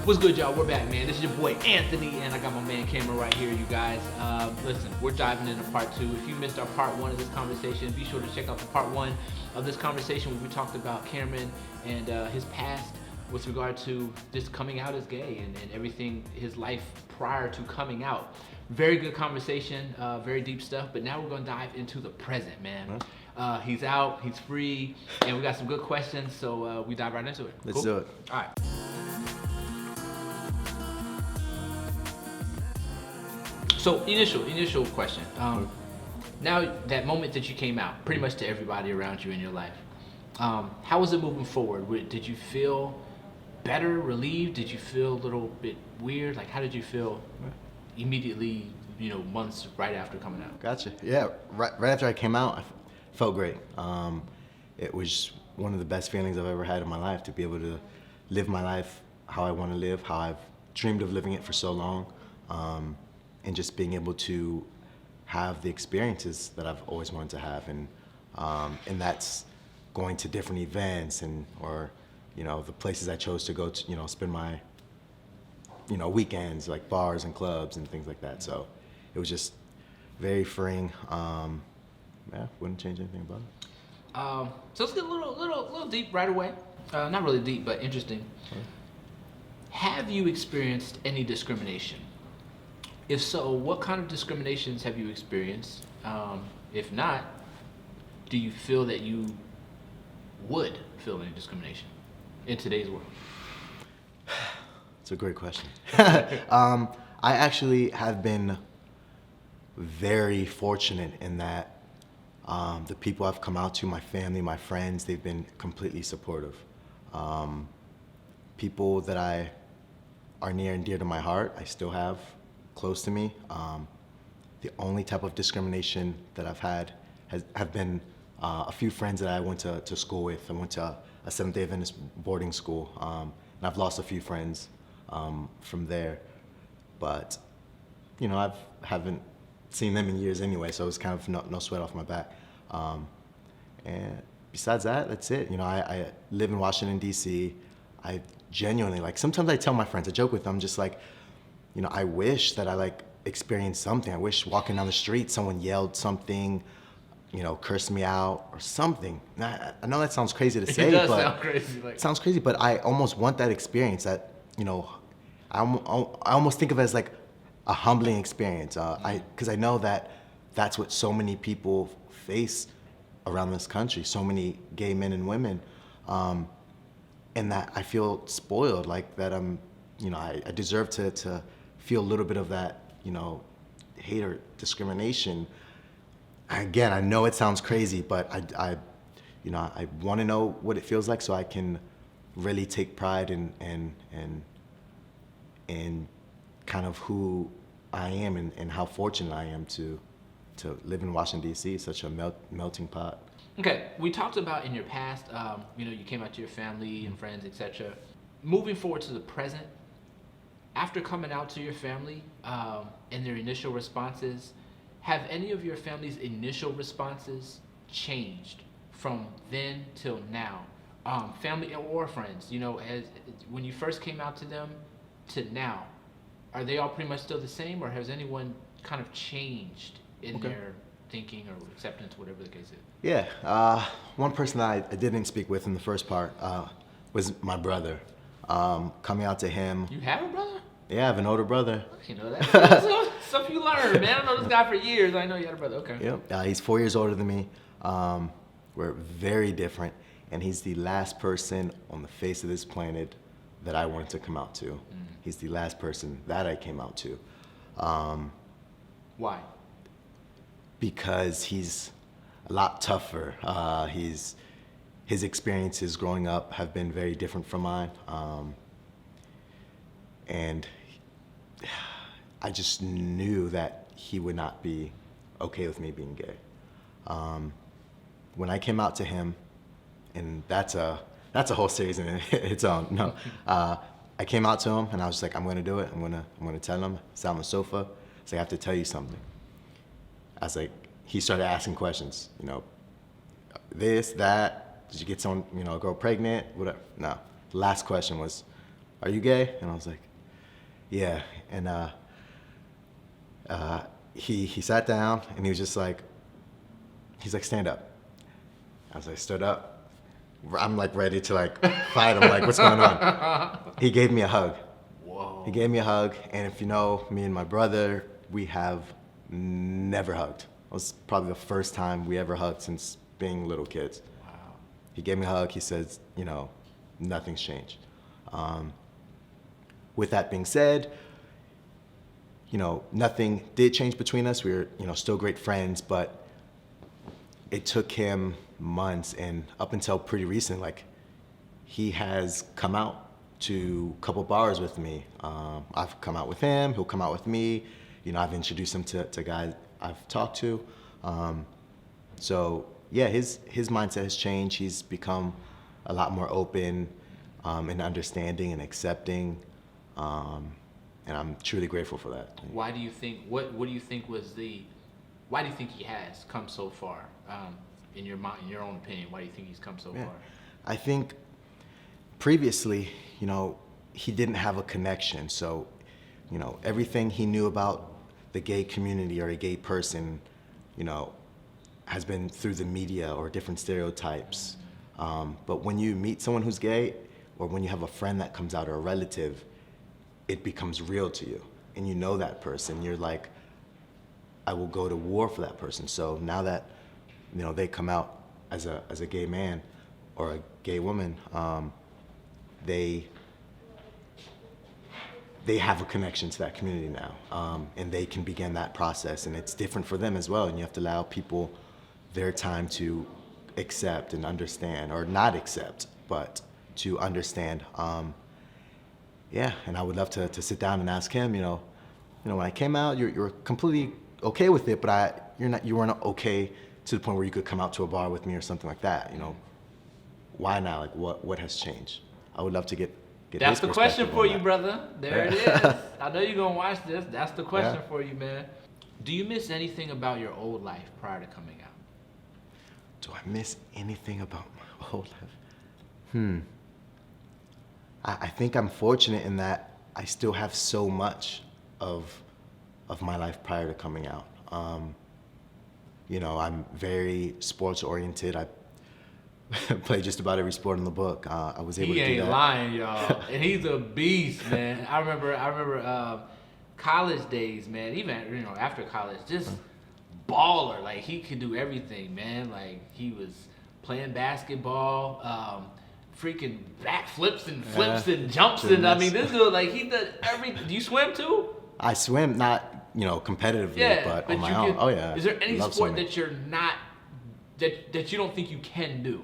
What's good, y'all? We're back, man. This is your boy Anthony, and I got my man Cameron right here, you guys. Listen, we're diving into part 2. If you missed our part 1 of this conversation, be sure to check out the part 1 of this conversation where we talked about Cameron and his past with regard to just coming out as gay and everything, his life prior to coming out. Very good conversation, very deep stuff, but now we're going to dive into the present, man. He's out, he's free, and we got some good questions, so we dive right into it. Let's do it. All right. So initial question. Now that moment that you came out, pretty much to everybody around you in your life, how was it moving forward? Did you feel better, relieved? Did you feel a little bit weird? Like, how did you feel immediately, months right after coming out? Gotcha. Yeah, right after I came out, I felt great. It was one of the best feelings I've ever had in my life, to be able to live my life how I want to live, how I've dreamed of living it for so long. And just being able to have the experiences that I've always wanted to have, and that's going to different events or the places I chose to go to, spend my weekends, like bars and clubs and things like that. So it was just very freeing. Wouldn't change anything about it. So let's get a little deep right away. Not really deep, but interesting. Have you experienced any discrimination? If so, what kind of discriminations have you experienced? If not, do you feel that you would feel any discrimination in today's world? It's a great question. I actually have been very fortunate in that the people I've come out to, my family, my friends, they've been completely supportive. People that are near and dear to my heart, I still have close to me. The only type of discrimination that I've had have been a few friends that I went to school with. I went to a Seventh-day Adventist boarding school, and I've lost a few friends from there. But I haven't seen them in years anyway, so it's kind of no sweat off my back. And besides that, that's it. I live in Washington, D.C. I genuinely, sometimes I tell my friends, I joke with them, just like, I wish that I experienced something. I wish walking down the street, someone yelled something, cursed me out or something. I know that sounds crazy to say, it does but sound crazy. it sounds crazy, but I almost want that experience. That I almost think of it as like a humbling experience. Because I know that that's what so many people face around this country. So many gay men and women, and that I feel spoiled. Like that I deserve to feel a little bit of that, hate or discrimination. Again, I know it sounds crazy, but I want to know what it feels like so I can really take pride in kind of who I am and how fortunate I am to live in Washington, D.C., such a melting pot. Okay, we talked about in your past, you came out to your family and friends, etc. Moving forward to the present, after coming out to your family and their initial responses, have any of your family's initial responses changed from then till now? Family or friends, as when you first came out to them to now, are they all pretty much still the same, or has anyone kind of changed in their thinking or acceptance, whatever the case is? Yeah, one person that I didn't speak with in the first part was my brother. Coming out to him. You have a brother? Yeah, I have an older brother. That's stuff you learn, man. I know this guy for years. I know you had a brother. Okay. Yep. He's 4 years older than me. We're very different, and he's the last person on the face of this planet that I wanted to come out to. He's the last person that I came out to. Why? Because he's a lot tougher. His experiences growing up have been very different from mine. And I just knew that he would not be okay with me being gay. When I came out to him, and that's a whole series in its own. No, I came out to him and I was just like, I'm gonna do it. I'm gonna tell him. Sat on the sofa. So I have to tell you something. I was like, he started asking questions. This, that. Did you get someone, a girl pregnant? Whatever. No. The last question was, are you gay? And I was like, yeah. And he sat down and he was just like, he's like, stand up. I was like, stood up. I'm like ready to like fight him, like, what's going on? He gave me a hug. Whoa. He gave me a hug, and if you know me and my brother, we have never hugged. It was probably the first time we ever hugged since being little kids. Wow. He gave me a hug. He says, you know, nothing's changed. With that being said, you know, nothing did change between us. We were, you know, still great friends, but it took him months, and up until pretty recent, like, he has come out to a couple bars with me. I've come out with him, he'll come out with me. You know, I've introduced him to guys I've talked to. So yeah, his mindset has changed. He's become a lot more open and understanding and accepting. And I'm truly grateful for that. Why do you think, what do you think why do you think he has come so far? In your mind, in your own opinion, why do you think he's come so far? I think previously, you know, he didn't have a connection. So, you know, everything he knew about the gay community or a gay person, you know, has been through the media or different stereotypes. But when you meet someone who's gay, or when you have a friend that comes out or a relative, it becomes real to you. And you know that person. You're like, I will go to war for that person. So now that, you know, they come out as a gay man or a gay woman, they have a connection to that community now, and they can begin that process, and it's different for them as well, and you have to allow people their time to accept and understand, or not accept, but to understand. Yeah, and I would love to sit down and ask him, you know, when I came out, you're completely okay with it, but you weren't okay to the point where you could come out to a bar with me or something like that, you know. Why now? Like, what has changed? I would love to get That's his the question perspective for on you, that. brother. There it is. I know you're gonna watch this. That's the question Yeah. for you, man. Do you miss anything about your old life prior to coming out? Do I miss anything about my old life? I think I'm fortunate in that I still have so much of my life prior to coming out. You know, I'm very sports oriented. I play just about every sport in the book. I was able to do that. He ain't lying, y'all. And he's a beast, man. I remember college days, man. Even, you know, after college, just baller. Like, he could do everything, man. Like, he was playing basketball, freaking backflips and flips and jumps, and I mean, this dude, like, he does everything. Do you swim too? I swim, not, you know, competitively, but on my own. Oh yeah. Is there any Love sport swimming. that you're not that you don't think you can do?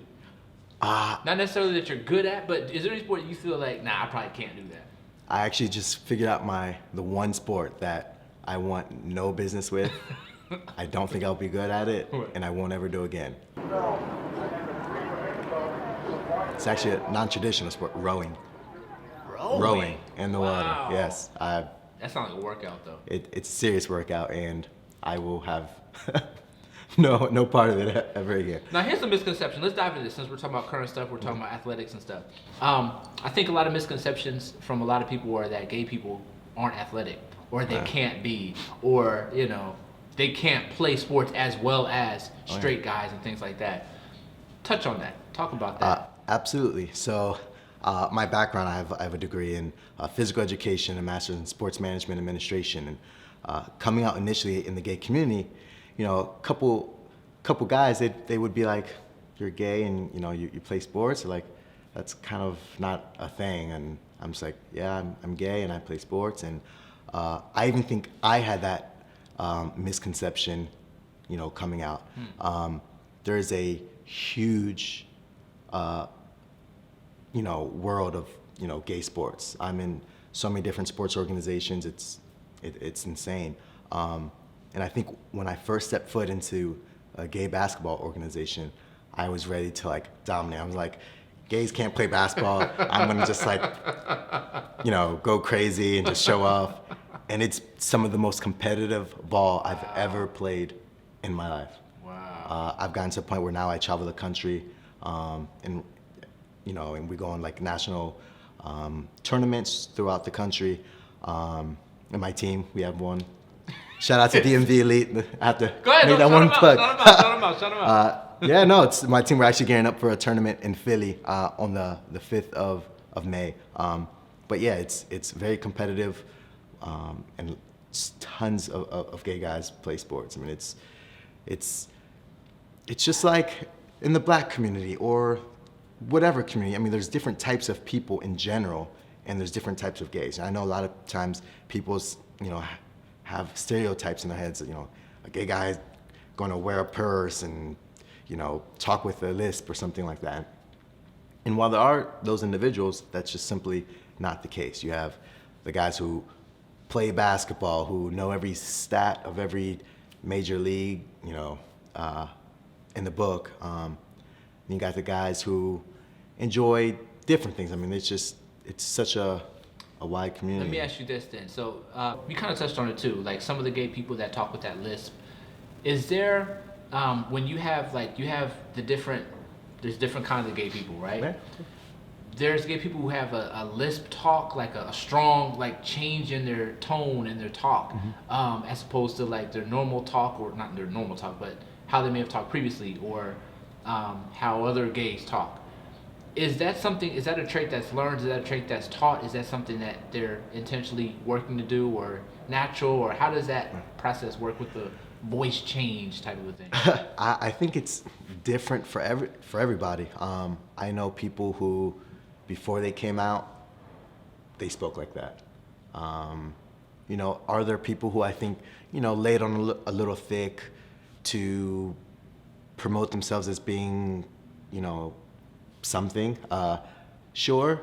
Uh, Not necessarily that you're good at, but is there any sport you feel like, nah, I probably can't do that? I actually just figured out the one sport that I want no business with. I don't think I'll be good at it, and I won't ever do again. It's actually a non-traditional sport, rowing. Rowing in the water, Wow. yes. That sounds like a workout, though. It's a serious workout, and I will have no part of it ever again. Now, here's a misconception. Let's dive into this. Since we're talking about current stuff, we're talking about athletics and stuff. I think a lot of misconceptions from a lot of people are that gay people aren't athletic, or they can't be, or, you know, they can't play sports as well as straight guys and things like that. Touch on that. Talk about that. Absolutely. So, my background, I have a degree in physical education, a master's in sports management administration, and coming out initially in the gay community, you know, a couple guys, they would be like, you're gay and, you know, you play sports? Like, that's kind of not a thing. And I'm just like, yeah, I'm gay and I play sports. And I even think I had that misconception, you know, coming out. There is a huge, you know, world of, you know, gay sports. I'm in so many different sports organizations. It's insane. And I think when I first stepped foot into a gay basketball organization, I was ready to like dominate. I was like, gays can't play basketball. I'm gonna just like, you know, go crazy and just show off. And it's some of the most competitive ball I've ever played in my life. Wow. I've gotten to a point where now I travel the country, and you know, and we go on like national tournaments throughout the country. And my team, we have one. Shout out to DMV Elite. I have to Go ahead, make that shout one them out, plug. shout them out. Yeah, no, it's my team. We're actually gearing up for a tournament in Philly on the 5th of May. But yeah, it's very competitive, and tons of gay guys play sports. I mean, it's just like in the black community or whatever community. I mean, there's different types of people in general, and there's different types of gays. And I know a lot of times people's, have stereotypes in their heads. A gay guy is going to wear a purse and, talk with a lisp or something like that. And while there are those individuals, that's just simply not the case. You have the guys who play basketball, who know every stat of every major league, in the book. You got the guys who enjoy different things. I mean, it's such a wide community. Let me ask you this then. So you kind of touched on it too. Like some of the gay people that talk with that lisp, is there when you have there's different kinds of gay people, right? Yeah. There's gay people who have a lisp talk, like a strong change in their tone and their talk, as opposed to like their normal talk, or not their normal talk, but how they may have talked previously, or how other gays talk. Is that a trait that's learned? Is that a trait that's taught? Is that something that they're intentionally working to do, or natural, or how does that process work with the voice change type of a thing? I think it's different for everybody. I know people who, before they came out, they spoke like that. Are there people who I think, laid on a little thick to promote themselves as being, something? Sure.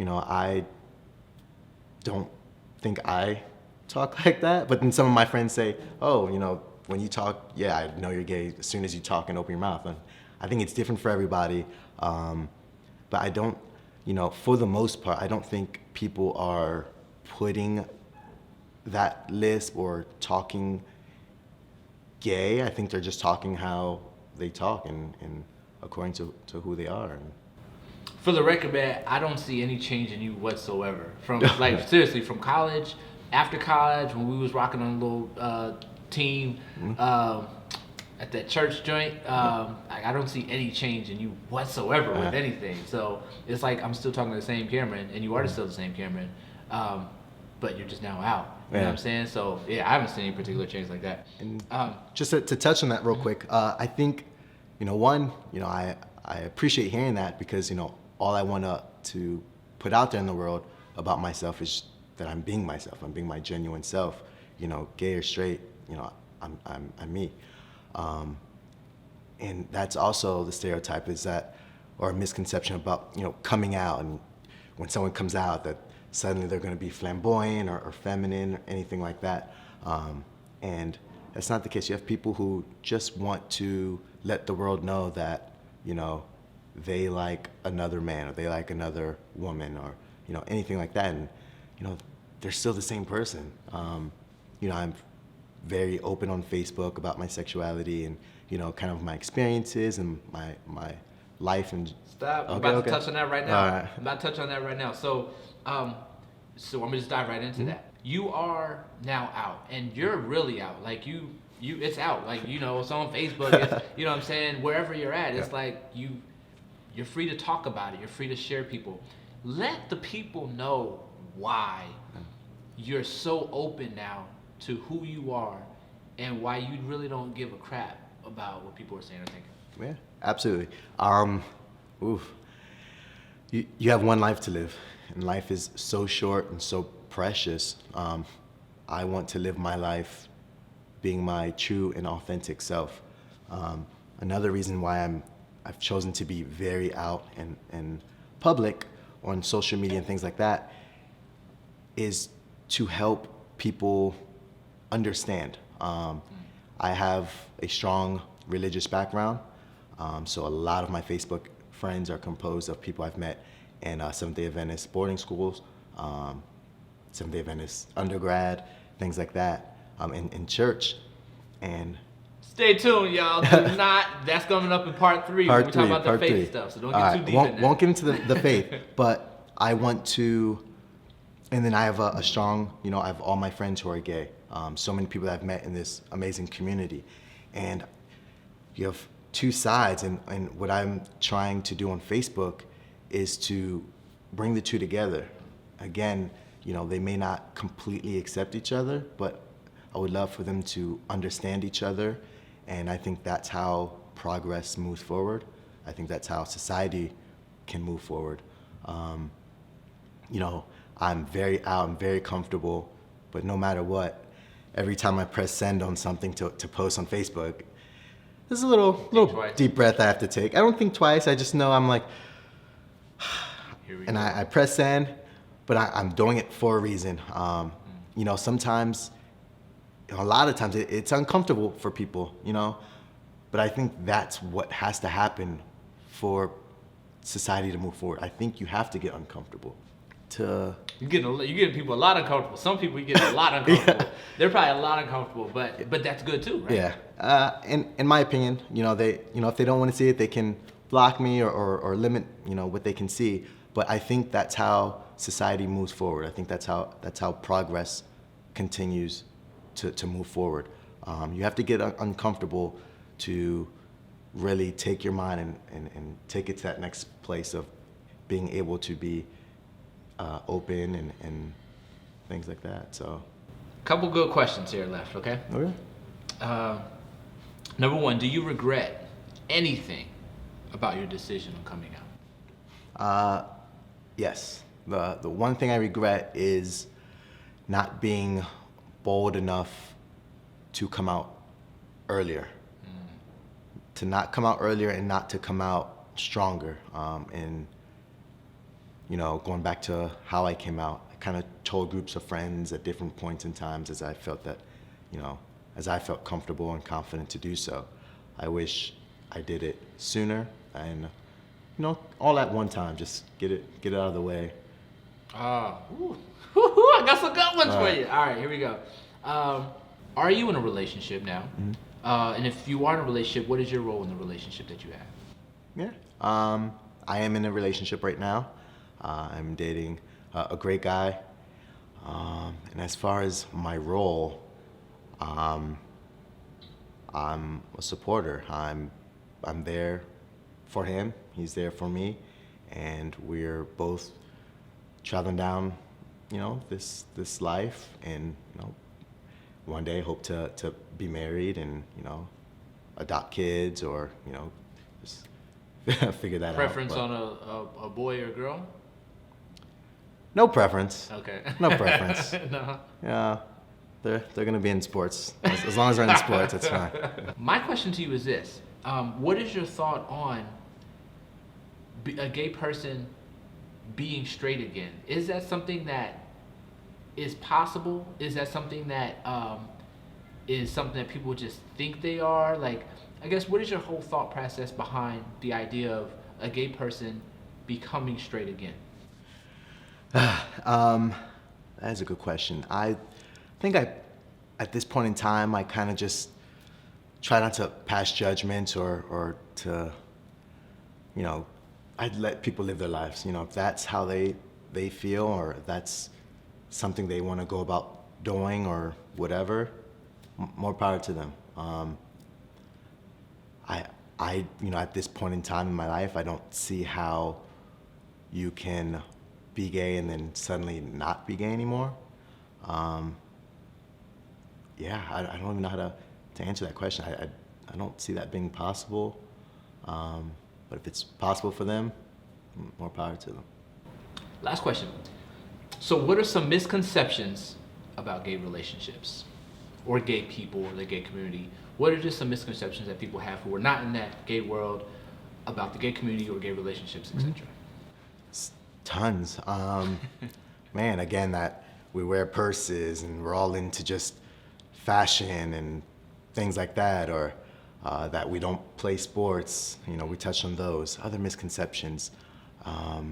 I don't think I talk like that, but then some of my friends say, oh, when you talk, yeah, I know you're gay as soon as you talk and open your mouth. And I think it's different for everybody. But I don't, for the most part, I don't think people are putting that lisp or talking gay. I think they're just talking how they talk and according to who they are. For the record, man, I don't see any change in you whatsoever. From seriously, from college, after college, when we was rocking on a little team at that church joint, I don't see any change in you whatsoever with anything. So it's like I'm still talking to the same Cameron, and you are still the same Cameron, but you're just now out. You know what I'm saying? So yeah, I haven't seen any particular change like that. And just to touch on that real quick, I think, I appreciate hearing that because, all I want to put out there in the world about myself is that I'm being myself. I'm being my genuine self. Gay or straight, I'm me. And that's also the stereotype or a misconception about, coming out, and when someone comes out that suddenly they're going to be flamboyant or feminine or anything like that. And that's not the case. You have people who just want to let the world know that, they like another man or they like another woman or, anything like that. And, they're still the same person. I'm very open on Facebook about my sexuality and, kind of my experiences and my life. And stop. I'm about to touch on that right now. Right. I'm about to touch on that right now. So I'm gonna just dive right into that. You are now out, and you're really out. Like you, it's out. Like it's on Facebook. It's, you know what I'm saying? Wherever you're at, it's like you're free to talk about it. You're free to share people. Let the people know why you're so open now to who you are, and why you really don't give a crap about what people are saying or thinking. Yeah, absolutely. You have one life to live, and life is so short and so precious. I want to live my life being my true and authentic self. Another reason why I've chosen to be very out and public on social media and things like that is to help people understand. I have a strong religious background, so a lot of my Facebook friends are composed of people I've met in Seventh-day Adventist boarding schools, Seventh-day Adventist undergrad, things like that, in church. And stay tuned, y'all. Do not. That's coming up in part 3 when we talk about the faith stuff. So don't get too deep in that. Won't get into the faith, but I want to, and then I have a strong, I have all my friends who are gay. So many people that I've met in this amazing community. And you have two sides, and what I'm trying to do on Facebook is to bring the two together. Again, they may not completely accept each other, but I would love for them to understand each other, and I think that's how progress moves forward. I think that's how society can move forward. I'm very out, I'm very comfortable, but no matter what, every time I press send on something to post on Facebook, there's a little deep breath I have to take. I don't think twice, I just know I'm like, and I press send, but I'm doing it for a reason. Sometimes, a lot of times it's uncomfortable for people, but I think that's what has to happen for society to move forward. I think you have to get uncomfortable. You're getting people a lot uncomfortable. Some people you get a lot uncomfortable. Yeah. They're probably a lot uncomfortable, but that's good too, right? Yeah. In my opinion, they if they don't want to see it, they can block me or limit what they can see. But I think that's how society moves forward. I think that's how progress continues to move forward. You have to get uncomfortable to really take your mind and take it to that next place of being able to be open and things like that. So, couple good questions here left, okay? Okay. Number one, do you regret anything about your decision on coming out? Yes. The one thing I regret is not being bold enough to come out earlier. To not come out earlier and not to come out stronger. And going back to how I came out, I kind of told groups of friends at different points in times as I felt that, as I felt comfortable and confident to do so. I wish I did it sooner and, all at one time, just get it out of the way. I got some good ones for you. All right, here we go. Are you in a relationship now? Mm-hmm. And if you are in a relationship, what is your role in the relationship that you have? Yeah. I am in a relationship right now. I'm dating a great guy. And as far as my role, I'm a supporter. I'm there for him. He's there for me. And we're both traveling down, this life. And, one day hope to be married and, adopt kids or, just figure that Preference out. Preference on a boy or a girl? No preference. Okay. No preference. No. Yeah, they're gonna be in sports. As long as they're in sports, it's fine. My question to you is this: what is your thought on a gay person being straight again? Is that something that is possible? Is that something that people just think they are? Like, I guess, what is your whole thought process behind the idea of a gay person becoming straight again? That is a good question. I think at this point in time, I kind of just try not to pass judgments or to, I'd let people live their lives. If that's how they feel or if that's something they want to go about doing or whatever, more power to them. At this point in time in my life, I don't see how you can be gay and then suddenly not be gay anymore. I don't even know how to answer that question. I don't see that being possible. But if it's possible for them, more power to them. Last question. So what are some misconceptions about gay relationships or gay people or the gay community? What are just some misconceptions that people have who are not in that gay world about the gay community or gay relationships, etc.? Tons. Man, again, that we wear purses and we're all into just fashion and things like that, or that we don't play sports. We touched on those. Other misconceptions. I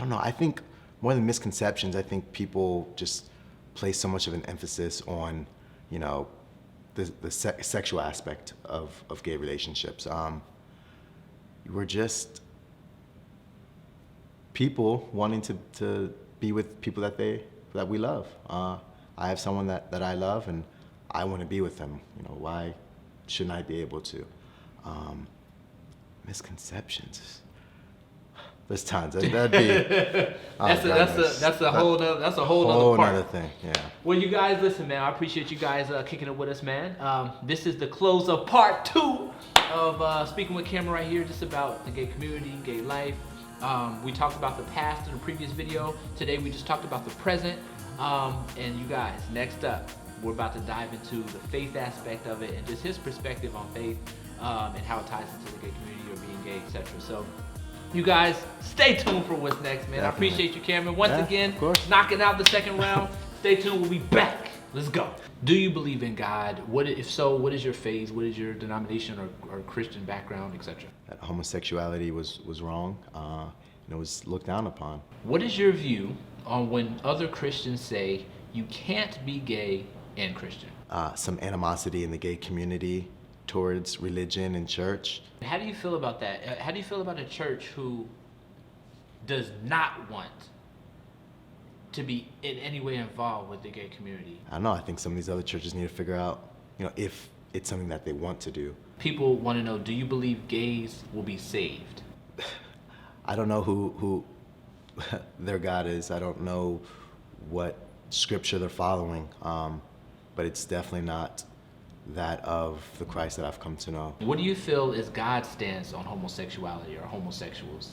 don't know. I think more than misconceptions, I think people just place so much of an emphasis on, the sexual aspect of gay relationships. We're just people wanting to be with people that we love. I have someone that I love, and I want to be with them. Why shouldn't I be able to? Misconceptions. There's tons. That'd be. That's a whole other part. Another thing. Yeah. Well, you guys, listen, man. I appreciate you guys kicking it with us, man. This is the close of part 2 of speaking with Cameron right here, just about the gay community, gay life. We talked about the past in the previous video. Today we just talked about the present. And you guys, next up, we're about to dive into the faith aspect of it and just his perspective on faith and how it ties into the gay community or being gay, etc. So, you guys, stay tuned for what's next, man. Definitely. I appreciate you, Cameron. Once again, knocking out the second round. Stay tuned. We'll be back. Let's go. Do you believe in God? If so, what is your faith? What is your denomination or Christian background, etc.? That homosexuality was wrong. It was looked down upon. What is your view on when other Christians say you can't be gay and Christian? Some animosity in the gay community towards religion and church. How do you feel about that? How do you feel about a church who does not want to be in any way involved with the gay community? I don't know. I think some of these other churches need to figure out, if it's something that they want to do. People want to know, do you believe gays will be saved? I don't know who their God is. I don't know what scripture they're following, but it's definitely not that of the Christ that I've come to know. What do you feel is God's stance on homosexuality or homosexuals?